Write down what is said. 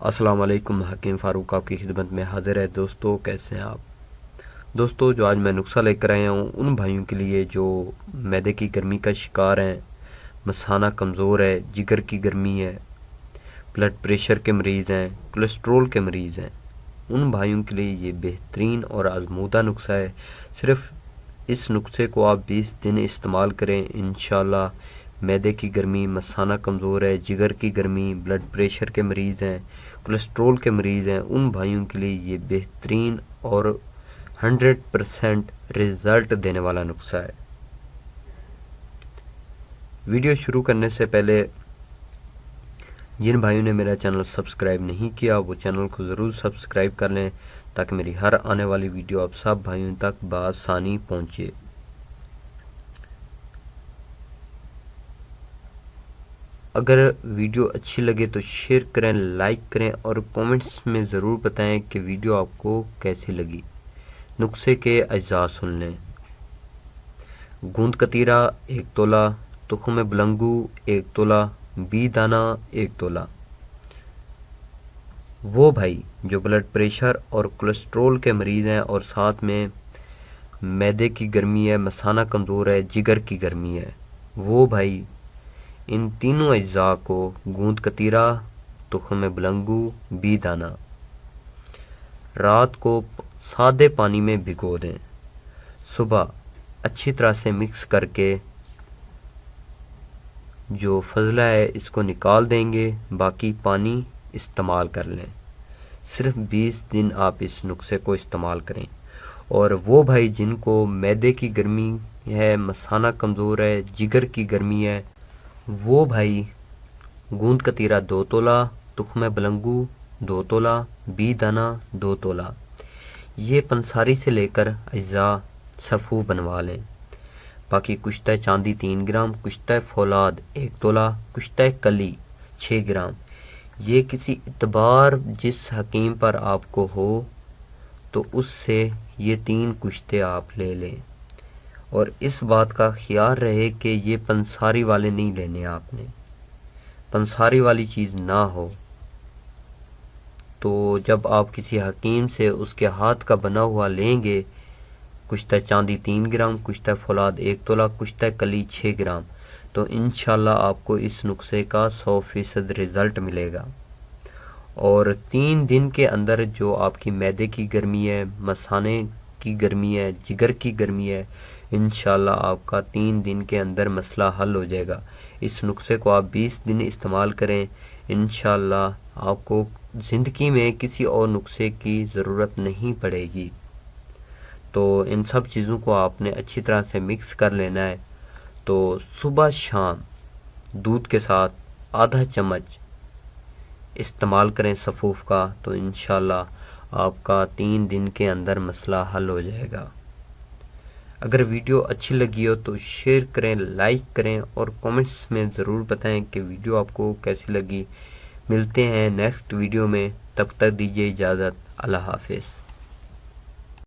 السلام علیکم، حکیم فاروق آپ کی خدمت میں حاضر ہے۔ دوستو کیسے ہیں آپ؟ دوستو جو آج میں نسخہ لے کر آیا ہوں ان بھائیوں کے لیے جو معدے کی گرمی کا شکار ہیں، مثانہ کمزور ہے، جگر کی گرمی ہے، بلڈ پریشر کے مریض ہیں، کولیسٹرول کے مریض ہیں، ان بھائیوں کے لیے یہ بہترین اور آزمودہ نسخہ ہے۔ صرف اس نسخے کو آپ 20 دن استعمال کریں، انشاءاللہ معدے کی گرمی، مثانہ کمزور ہے، جگر کی گرمی، بلڈ پریشر کے مریض ہیں، کولیسٹرول کے مریض ہیں، ان بھائیوں کے لیے یہ بہترین اور 100% رزلٹ دینے والا نسخہ ہے۔ ویڈیو شروع کرنے سے پہلے جن بھائیوں نے میرا چینل سبسکرائب نہیں کیا وہ چینل کو ضرور سبسکرائب کر لیں تاکہ میری ہر آنے والی ویڈیو آپ سب بھائیوں تک بآسانی پہنچے۔ اگر ویڈیو اچھی لگے تو شیئر کریں، لائک کریں اور کومنٹس میں ضرور بتائیں کہ ویڈیو آپ کو کیسی لگی۔ نسخے کے اجزاء سن لیں۔ گوند کتیرہ 1 تولہ، تخم بلنگو 1 تولہ، بی دانہ 1 تولہ۔ وہ بھائی جو بلڈ پریشر اور کولیسٹرول کے مریض ہیں اور ساتھ میں معدے کی گرمی ہے، مثانہ کمزور ہے، جگر کی گرمی ہے، وہ بھائی ان تینوں اجزاء کو گوند کتیرہ، تخم بلنگو، بی دانہ رات کو سادے پانی میں بھگو دیں، صبح اچھی طرح سے مکس کر کے جو فضلہ ہے اس کو نکال دیں گے، باقی پانی استعمال کر لیں۔ صرف 20 دن آپ اس نسخے کو استعمال کریں۔ اور وہ بھائی جن کو معدے کی گرمی ہے، مثانہ کمزور ہے، جگر کی گرمی ہے، وہ بھائی گوند کتیرہ 2 تولہ، تخم بلنگو 2 تولہ، بی دانہ 2 تولہ، یہ پنساری سے لے کر اجزاء صفو بنوا لیں۔ باقی کشتہ چاندی 3 گرام، کشتہ فولاد 1 تولہ، کشتہ کلی 6 گرام۔ یہ کسی اعتبار جس حکیم پر آپ کو ہو تو اس سے یہ 3 کشتے آپ لے لیں، اور اس بات کا خیال رہے کہ یہ پنساری والے نہیں لینے، آپ نے پنساری والی چیز نہ ہو تو جب آپ کسی حکیم سے اس کے ہاتھ کا بنا ہوا لیں گے، کشتہ چاندی 3 گرام، کشتہ فولاد 1 تولہ، کشتہ کلی 6 گرام، تو انشاءاللہ آپ کو اس نسخے کا 100% رزلٹ ملے گا۔ اور 3 دن کے اندر جو آپ کی معدے کی گرمی ہے، مثانے کی گرمی ہے، جگر کی گرمی ہے، انشاءاللہ آپ کا 3 دن کے اندر مسئلہ حل ہو جائے گا۔ اس نسخے کو آپ 20 دن استعمال کریں، انشاءاللہ آپ کو زندگی میں کسی اور نسخے کی ضرورت نہیں پڑے گی۔ تو ان سب چیزوں کو آپ نے اچھی طرح سے مکس کر لینا ہے۔ تو صبح شام دودھ کے ساتھ آدھا چمچ استعمال کریں صفوف کا، تو انشاءاللہ آپ کا 3 دن کے اندر مسئلہ حل ہو جائے گا۔ اگر ویڈیو اچھی لگی ہو تو شیئر کریں، لائک کریں اور کومنٹس میں ضرور بتائیں کہ ویڈیو آپ کو کیسی لگی۔ ملتے ہیں نیکسٹ ویڈیو میں، تب تک دیجیے اجازت، اللہ حافظ۔